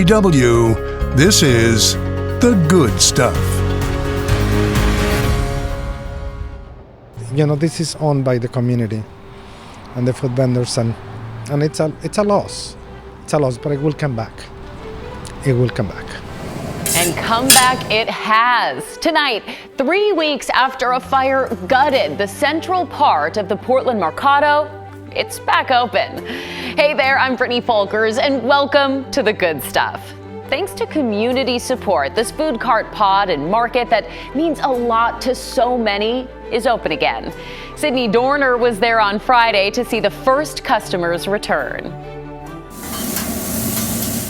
W, this is The Good Stuff. You know, this is owned by the community and the food vendors, and it's a loss. It's a loss, but it will come back. It will come back. And come back it has. Tonight, 3 weeks after a fire gutted the central part of the Portland Mercado, it's back open. Hey there, I'm Brittany Folkers, and welcome to The Good Stuff. Thanks to community support, this food cart pod and market that means a lot to so many is open again. Sydney Dorner was there on Friday to see the first customers return.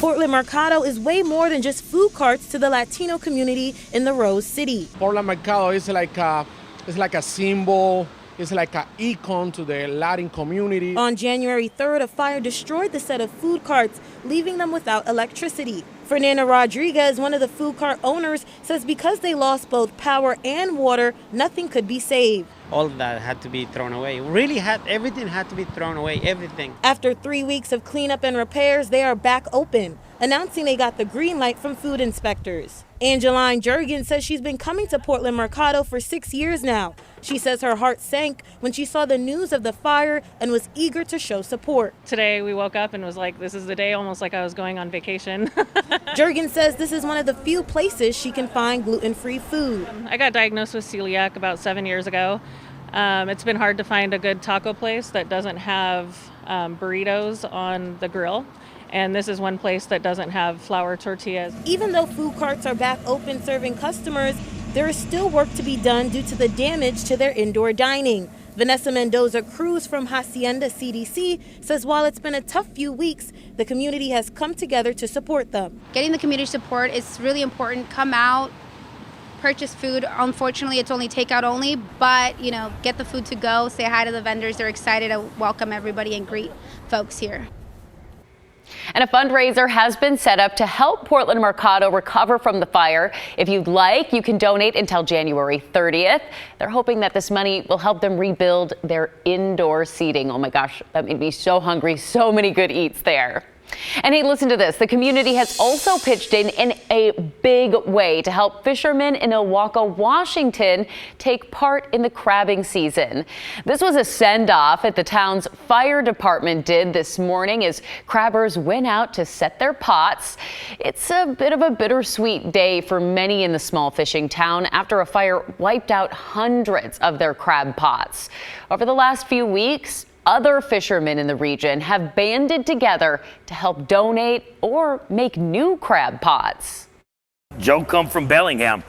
Portland Mercado is way more than just food carts to the Latino community in the Rose City. Portland Mercado is like a symbol. It's like an icon to the Latin community. On January 3rd, a fire destroyed the set of food carts, leaving them without electricity. Fernanda Rodriguez, one of the food cart owners, says because they lost both power and water, nothing could be saved. All of that had to be thrown away. Everything had to be thrown away, everything. After 3 weeks of cleanup and repairs, they are back open, announcing they got the green light from food inspectors. Angeline Jurgen says she's been coming to Portland Mercado for 6 years now. She says her heart sank when she saw the news of the fire and was eager to show support. Today we woke up and was like, this is the day, almost like I was going on vacation. Jurgen says this is one of the few places she can find gluten-free food. I got diagnosed with celiac about 7 years ago. It's been hard to find a good taco place that doesn't have burritos on the grill. And this is one place that doesn't have flour tortillas. Even though food carts are back open serving customers, there is still work to be done due to the damage to their indoor dining. Vanessa Mendoza Cruz from Hacienda CDC says while it's been a tough few weeks, the community has come together to support them. Getting the community support is really important. Come out, purchase food. Unfortunately, it's only takeout only, but get the food to go, say hi to the vendors. They're excited to welcome everybody and greet folks here. And a fundraiser has been set up to help Portland Mercado recover from the fire. If you'd like, you can donate until January 30th. They're hoping that this money will help them rebuild their indoor seating. Oh my gosh, that made me so hungry. So many good eats there. And hey, listen to this. The community has also pitched in a big way to help fishermen in Ilwaco, Washington take part in the crabbing season. This was a send-off that the town's fire department did this morning as crabbers went out to set their pots. It's a bit of a bittersweet day for many in the small fishing town after a fire wiped out hundreds of their crab pots. Over the last few weeks, other fishermen in the region have banded together to help donate or make new crab pots. Joe come from Bellingham.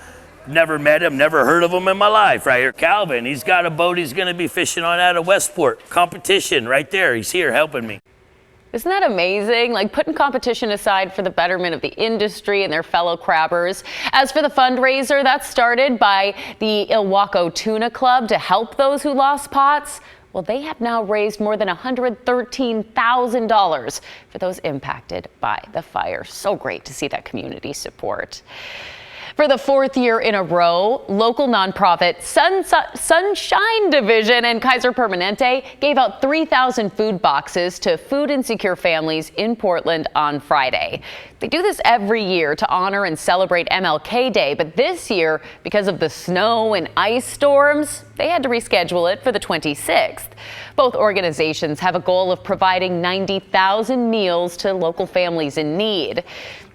Never met him, never heard of him in my life. Right here, Calvin, he's got a boat he's going to be fishing on out of Westport. Competition right there. He's here helping me. Isn't that amazing? Like putting competition aside for the betterment of the industry and their fellow crabbers. As for the fundraiser, that's started by the Ilwaco Tuna Club to help those who lost pots. Well, they have now raised more than $113,000 for those impacted by the fire. So great to see that community support. For the fourth year in a row, local nonprofit Sunshine Division and Kaiser Permanente gave out 3,000 food boxes to food insecure families in Portland on Friday. They do this every year to honor and celebrate MLK Day, but this year, because of the snow and ice storms, they had to reschedule it for the 26th. Both organizations have a goal of providing 90,000 meals to local families in need.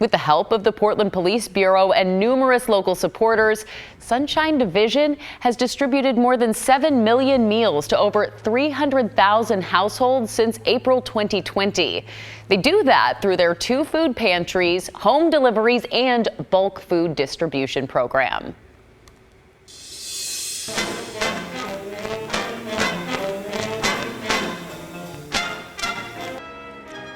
With the help of the Portland Police Bureau and numerous local supporters, Sunshine Division has distributed more than 7 million meals to over 300,000 households since April 2020. They do that through their 2 food pantries, home deliveries, and bulk food distribution program.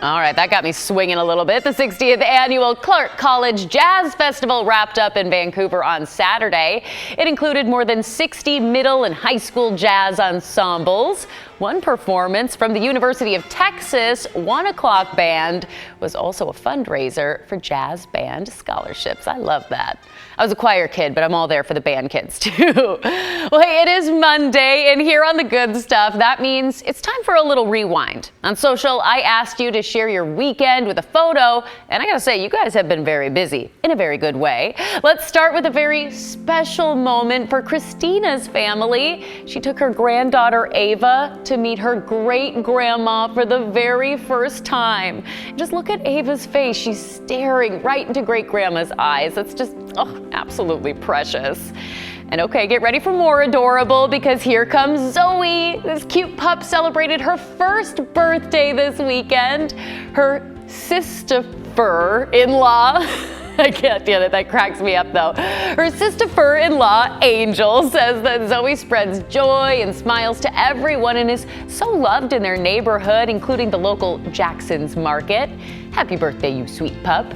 All right, that got me swinging a little bit. The 60th annual Clark College Jazz Festival wrapped up in Vancouver on Saturday. It included more than 60 middle and high school jazz ensembles. One performance from the University of Texas 1 O'Clock Band was also a fundraiser for jazz band scholarships. I love that. I was a choir kid, but I'm all there for the band kids too. Well, hey, it is Monday, and here on The Good Stuff, that means it's time for a little rewind. On social, I asked you to share your weekend with a photo, and I gotta say, you guys have been very busy in a very good way. Let's start with a very special moment for Christina's family. She took her granddaughter Ava to meet her great-grandma for the very first time. Just look at Ava's face. She's staring right into great-grandma's eyes. That's just, absolutely precious. And okay, get ready for more adorable, because here comes Zoe. This cute pup celebrated her first birthday this weekend. Her sister-fur-in-law, I can't do it, that cracks me up though. Her sister-fur-in-law, Angel, says that Zoe spreads joy and smiles to everyone and is so loved in their neighborhood, including the local Jackson's Market. Happy birthday, you sweet pup.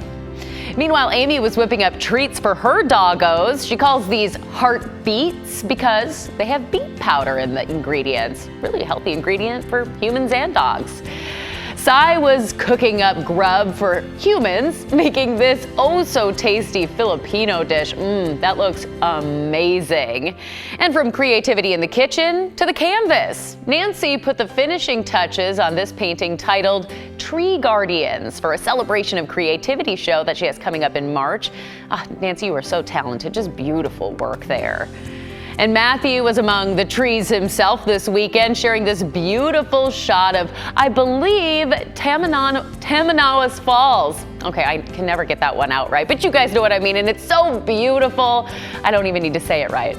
Meanwhile, Amy was whipping up treats for her doggos. She calls these heartbeats because they have beet powder in the ingredients. Really a healthy ingredient for humans and dogs. Sai was cooking up grub for humans, making this oh-so-tasty Filipino dish. That looks amazing. And from creativity in the kitchen to the canvas, Nancy put the finishing touches on this painting titled Tree Guardians for a celebration of creativity show that she has coming up in March. Nancy, you are so talented. Just beautiful work there. And Matthew was among the trees himself this weekend, sharing this beautiful shot of, I believe, Tamanawas Falls. Okay, I can never get that one out right, but you guys know what I mean, and it's so beautiful. I don't even need to say it right?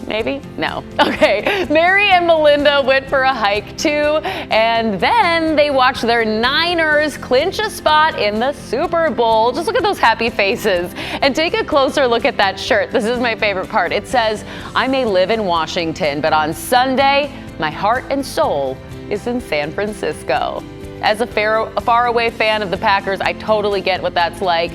Maybe? No. Okay, Mary and Melinda went for a hike too, and then they watched their Niners clinch a spot in the Super Bowl. Just look at those happy faces and take a closer look at that shirt. This is my favorite part. It says, I may live in Washington, but on Sunday, my heart and soul is in San Francisco. As a faraway fan of the Packers, I totally get what that's like.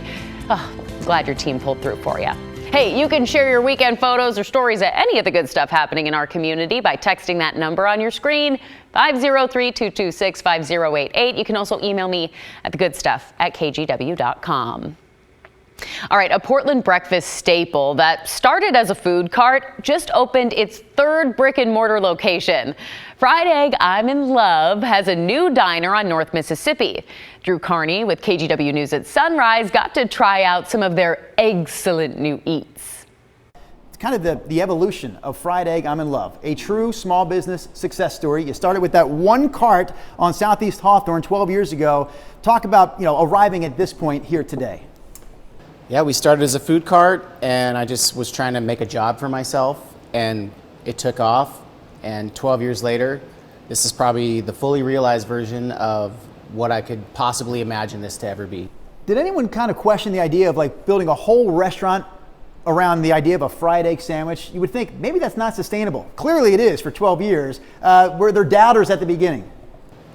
Glad your team pulled through for you. Hey, you can share your weekend photos or stories at any of the good stuff happening in our community by texting that number on your screen, 503-226-5088. You can also email me at thegoodstuff@kgw.com. All right, a Portland breakfast staple that started as a food cart just opened its third brick and mortar location. Fried Egg I'm in Love has a new diner on North Mississippi. Drew Carney with KGW News at Sunrise got to try out some of their excellent new eats. It's kind of the evolution of Fried Egg I'm in Love, a true small business success story. You started with that one cart on Southeast Hawthorne 12 years ago. Talk about, arriving at this point here today. Yeah, we started as a food cart, and I just was trying to make a job for myself, and it took off. And 12 years later, this is probably the fully realized version of what I could possibly imagine this to ever be. Did anyone kind of question the idea of building a whole restaurant around the idea of a fried egg sandwich? You would think maybe that's not sustainable. Clearly it is for 12 years. Were there doubters at the beginning?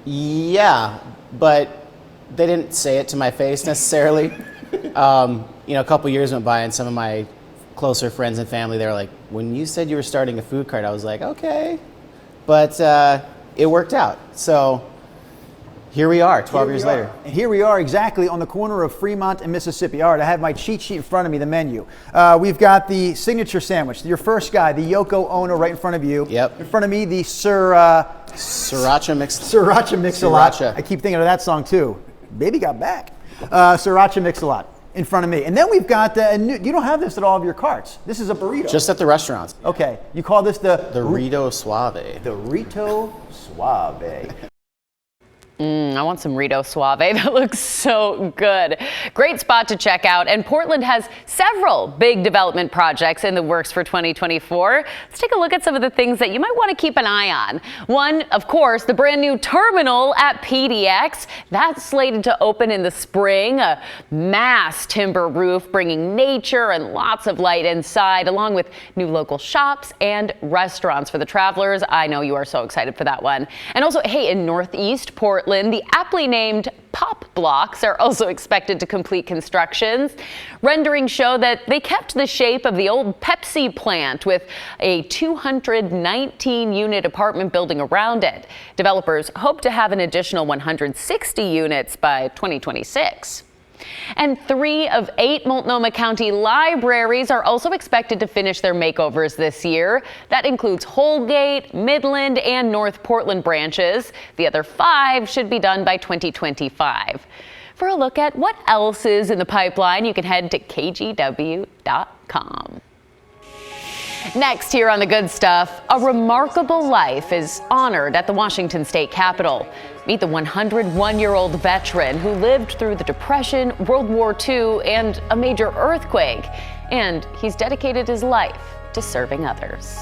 Yeah, but they didn't say it to my face necessarily. A couple years went by, and some of my closer friends and family, they were like, when you said you were starting a food cart, I was like, okay. But it worked out. So here we are, 12 years later. And here we are exactly on the corner of Fremont and Mississippi. All right, I have my cheat sheet in front of me, the menu. We've got the signature sandwich, your first guy, the Yoko Ono right in front of you. Yep. In front of me, the Sriracha Mix-a-Lot. I keep thinking of that song too. Baby got back. Sriracha Mix-a-Lot in front of me. And then we've got you don't have this at all of your carts. This is a burrito. Just at the restaurants. Okay. You call this the Rito Suave. The Rito Suave. I want some Rito Suave. That looks so good. Great spot to check out. And Portland has several big development projects in the works for 2024. Let's take a look at some of the things that you might want to keep an eye on. One, of course, the brand new terminal at PDX. That's slated to open in the spring. A mass timber roof bringing nature and lots of light inside, along with new local shops and restaurants for the travelers. I know you are so excited for that one. And also, hey, in Northeast Portland, Portland, the aptly named Pop Blocks are also expected to complete constructions. Renderings show that they kept the shape of the old Pepsi plant with a 219-unit apartment building around it. Developers hope to have an additional 160 units by 2026. And 3 of 8 Multnomah County libraries are also expected to finish their makeovers this year. That includes Holgate, Midland, and North Portland branches. The other 5 should be done by 2025. For a look at what else is in the pipeline, you can head to kgw.com. Next, here on The Good Stuff, a remarkable life is honored at the Washington State Capitol. Meet the 101-year-old veteran who lived through the Depression, World War II, and a major earthquake. And he's dedicated his life to serving others.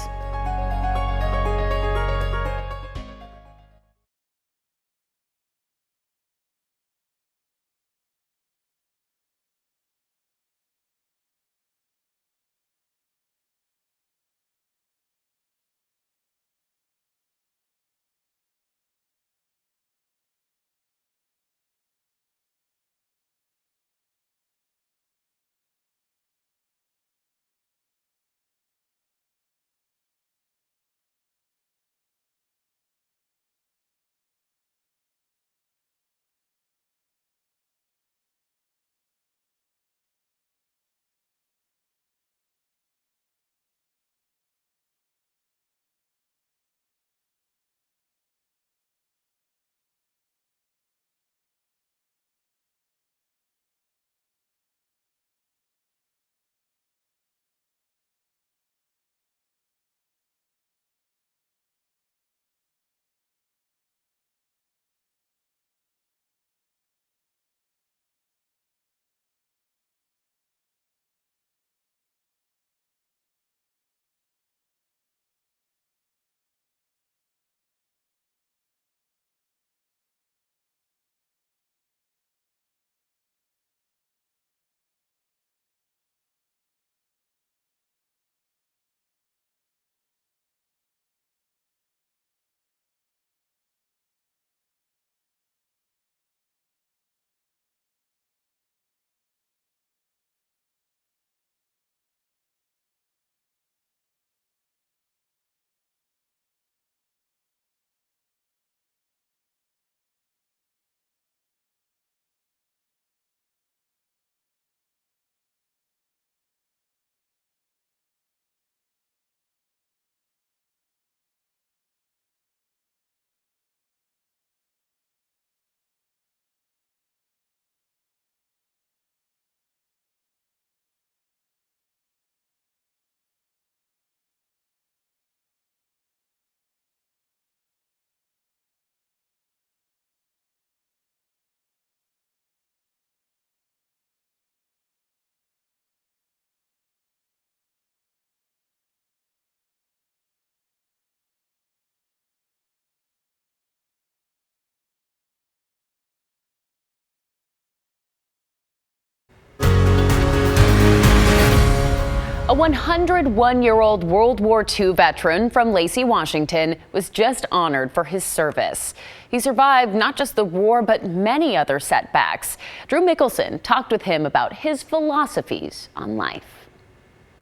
A 101-year-old World War II veteran from Lacey, Washington, was just honored for his service. He survived not just the war, but many other setbacks. Drew Mickelson talked with him about his philosophies on life.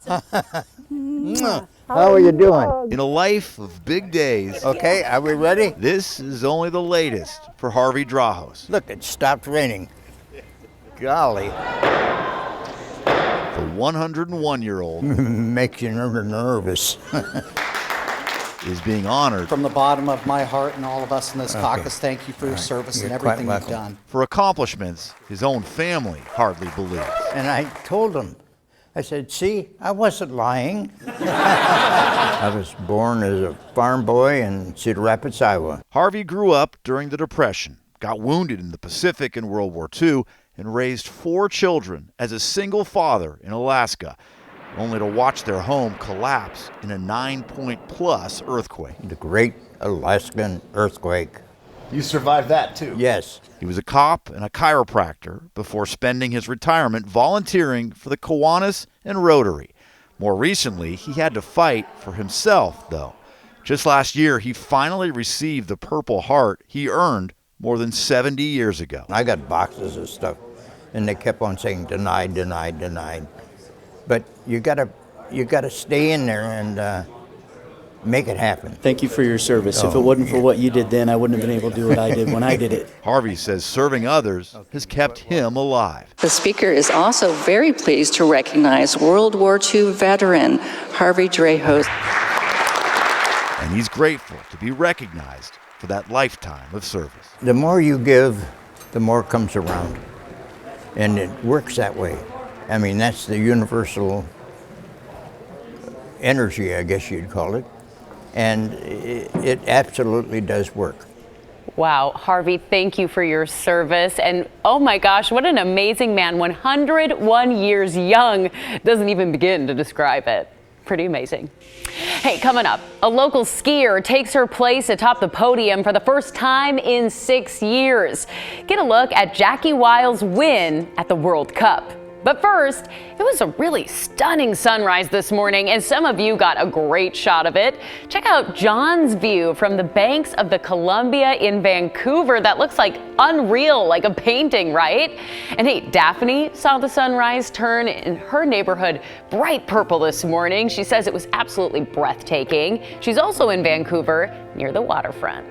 How are you doing? In a life of big days. Okay, are we ready? This is only the latest for Harvey Drahos. Look, it stopped raining. Golly. The 101-year-old makes you nervous. is being honored. From the bottom of my heart and all of us in this caucus, thank you for your service and everything you've done. For accomplishments his own family hardly believes. And I told him, I said, see, I wasn't lying. I was born as a farm boy in Cedar Rapids, Iowa. Harvey grew up during the Depression, got wounded in the Pacific in World War II, and raised 4 children as a single father in Alaska, only to watch their home collapse in a 9-point+ earthquake. The Great Alaskan Earthquake. You survived that too? Yes. He was a cop and a chiropractor before spending his retirement volunteering for the Kiwanis and Rotary. More recently, he had to fight for himself, though. Just last year, he finally received the Purple Heart he earned more than 70 years ago. I got boxes of stuff, and they kept on saying denied, denied, denied. But you gotta stay in there and make it happen. Thank you for your service. If it wasn't for what you did then, I wouldn't have been able to do what I did when I did it. Harvey says serving others has kept him alive. The speaker is also very pleased to recognize World War II veteran Harvey Dreyhus. And he's grateful to be recognized for that lifetime of service. The more you give, the more comes around. And it works that way. I mean, that's the universal energy, I guess you'd call it. And it absolutely does work. Wow, Harvey, thank you for your service. And oh my gosh, what an amazing man. 101 years young. Doesn't even begin to describe it. Pretty amazing. Hey, coming up, a local skier takes her place atop the podium for the first time in 6 years. Get a look at Jackie Wiles' win at the World Cup. But first, it was a really stunning sunrise this morning, and some of you got a great shot of it. Check out John's view from the banks of the Columbia in Vancouver. That looks like unreal, like a painting, right? And hey, Daphne saw the sunrise turn in her neighborhood bright purple this morning. She says it was absolutely breathtaking. She's also in Vancouver near the waterfront.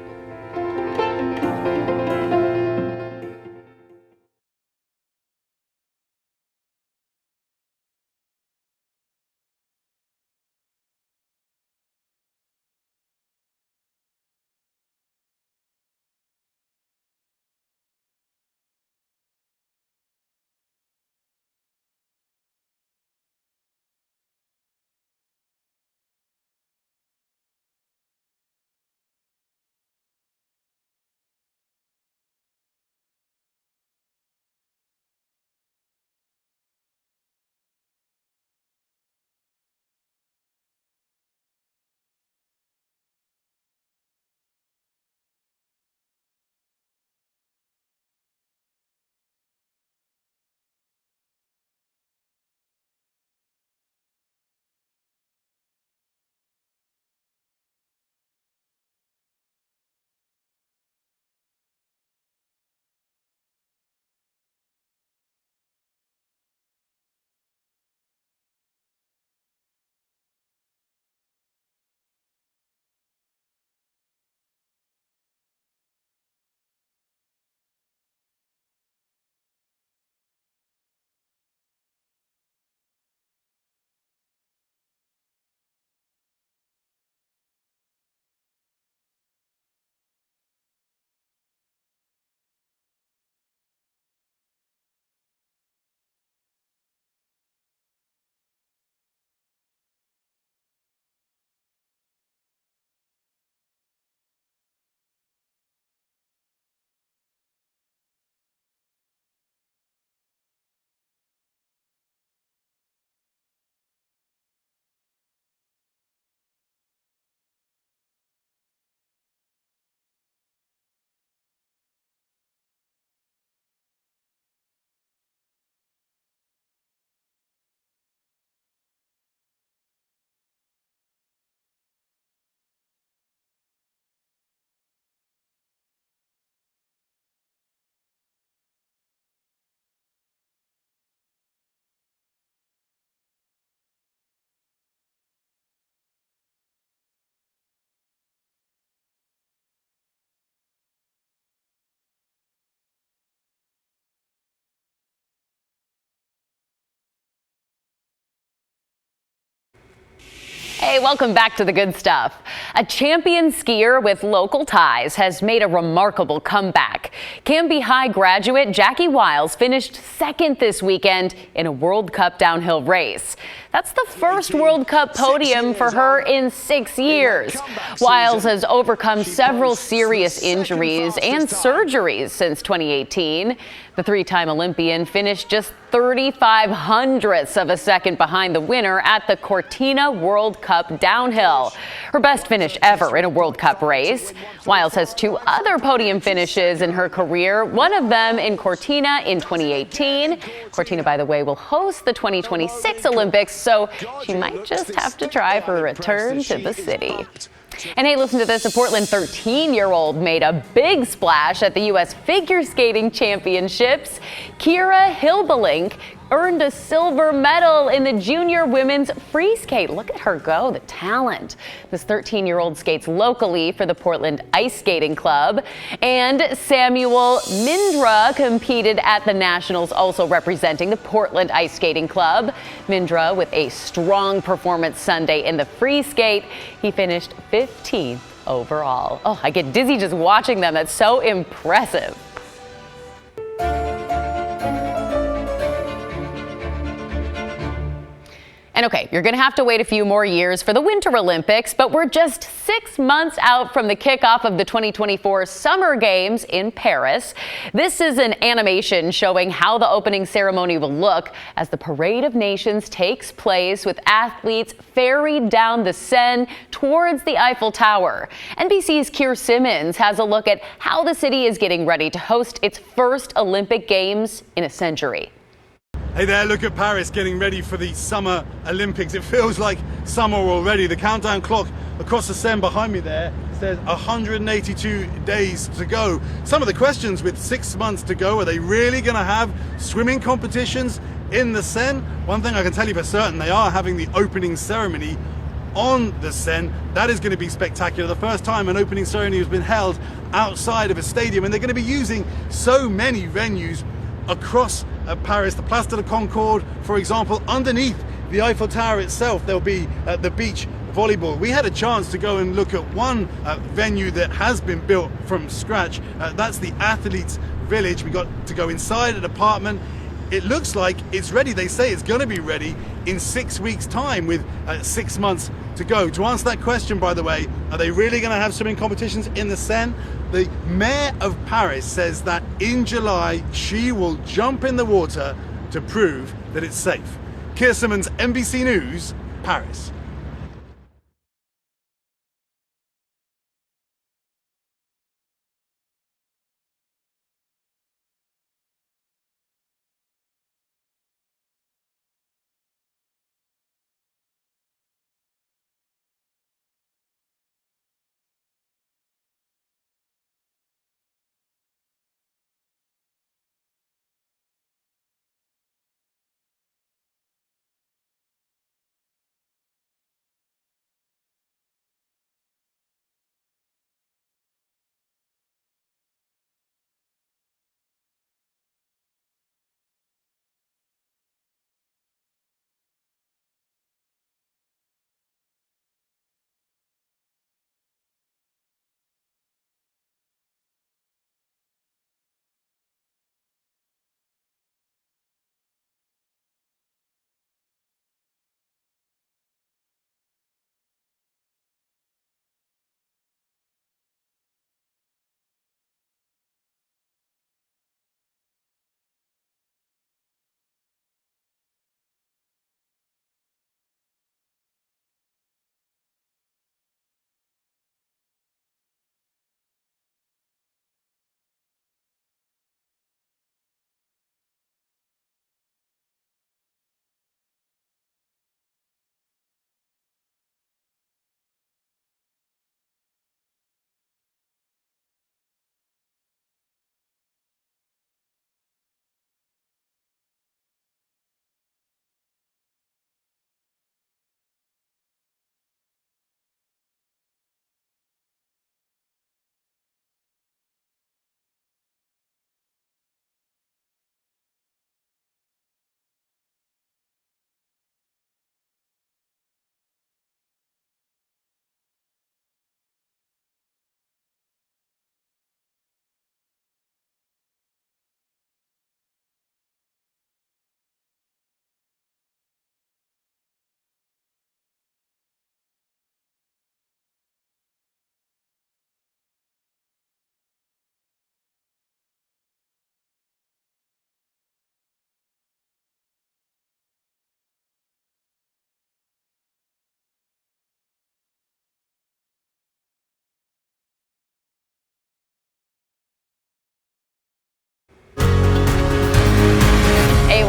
Hey, welcome back to the good stuff. A champion skier with local ties has made a remarkable comeback. Canby High graduate Jackie Wiles finished second this weekend in a World Cup downhill race. That's the first World Cup podium for her in 6 years. Wiles has overcome several serious injuries and surgeries since 2018. The three-time Olympian finished just 35/100ths of a second behind the winner at the Cortina World Cup downhill. Her best finish ever in a World Cup race. Wiles has 2 other podium finishes in her career, one of them in Cortina in 2018. Cortina, by the way, will host the 2026 Olympics, so she might just have to try for a return to the city. And hey, listen to this. A Portland 13-year-old made a big splash at the U.S. Figure Skating Championships. Kira Hilbelink earned a silver medal in the junior women's free skate. Look at her go, the talent. This 13-year-old skates locally for the Portland Ice Skating Club. And Samuel Mindra competed at the Nationals, also representing the Portland Ice Skating Club. Mindra with a strong performance Sunday in the free skate. He finished 15th overall. Oh, I get dizzy just watching them. That's so impressive. And okay, you're going to have to wait a few more years for the Winter Olympics, but we're just 6 months out from the kickoff of the 2024 Summer Games in Paris. This is an animation showing how the opening ceremony will look as the Parade of Nations takes place with athletes ferried down the Seine towards the Eiffel Tower. NBC's Keir Simmons has a look at how the city is getting ready to host its first Olympic Games in a century. Hey there, look at Paris getting ready for the Summer Olympics. It feels like summer already. The countdown clock across the Seine behind me there says 182 days to go. Some of the questions with 6 months to go, are they really going to have swimming competitions in the Seine? One thing I can tell you for certain, they are having the opening ceremony on the Seine. That is going to be spectacular. The first time an opening ceremony has been held outside of a stadium, and they're going to be using so many venues across Paris. The Place de la Concorde, for example, underneath the Eiffel Tower itself, there'll be the beach volleyball. We had a chance to go and look at one venue that has been built from scratch. That's the Athletes Village. We got to go inside an apartment. It looks like it's ready. They say it's going to be ready in 6 weeks' time with 6 months to go. To answer that question, by the way, are they really going to have swimming competitions in the Seine? The mayor of Paris says that in July she will jump in the water to prove that it's safe. Keir Simmons, NBC News, Paris.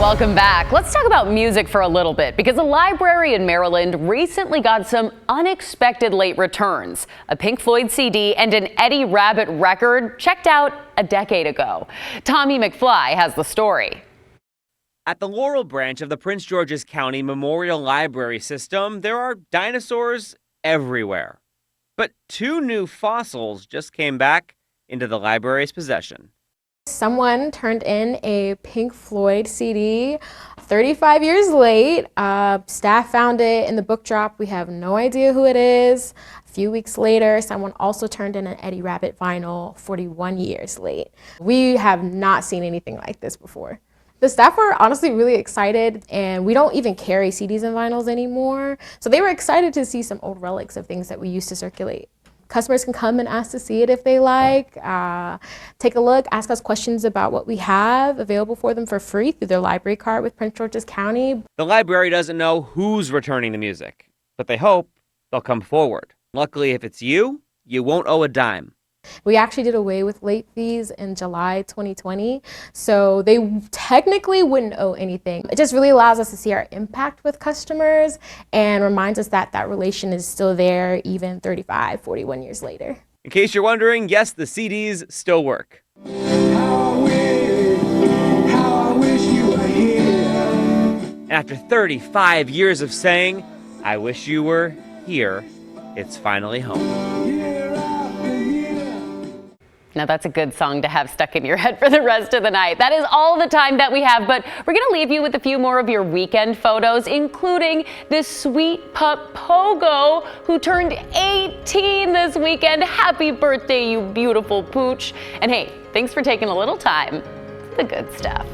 Welcome back. Let's talk about music for a little bit because a library in Maryland recently got some unexpected late returns. A Pink Floyd CD and an Eddie Rabbitt record checked out a decade ago. Tommy McFly has the story. At the Laurel branch of the Prince George's County Memorial Library System, there are dinosaurs everywhere. But 2 new fossils just came back into the library's possession. Someone turned in a Pink Floyd CD 35 years late. Staff found it in the book drop. We have no idea who it is. A few weeks later, someone also turned in an Eddie Rabbitt vinyl 41 years late. We have not seen anything like this before. The staff were honestly really excited, and we don't even carry CDs and vinyls anymore. So they were excited to see some old relics of things that we used to circulate. Customers can come and ask to see it if they like, take a look, ask us questions about what we have available for them for free through their library card with Prince George's County. The library doesn't know who's returning the music, but they hope they'll come forward. Luckily, if it's you won't owe a dime. We actually did away with late fees in July 2020, so they technically wouldn't owe anything. It just really allows us to see our impact with customers and reminds us that that relation is still there even 35, 41 years later. In case you're wondering, yes, the CDs still work. And after 35 years of saying, I wish you were here, it's finally home. Now that's a good song to have stuck in your head for the rest of the night. That is all the time that we have, but we're going to leave you with a few more of your weekend photos, including this sweet pup Pogo, who turned 18 this weekend. Happy birthday, you beautiful pooch. And hey, thanks for taking a little time for the good stuff.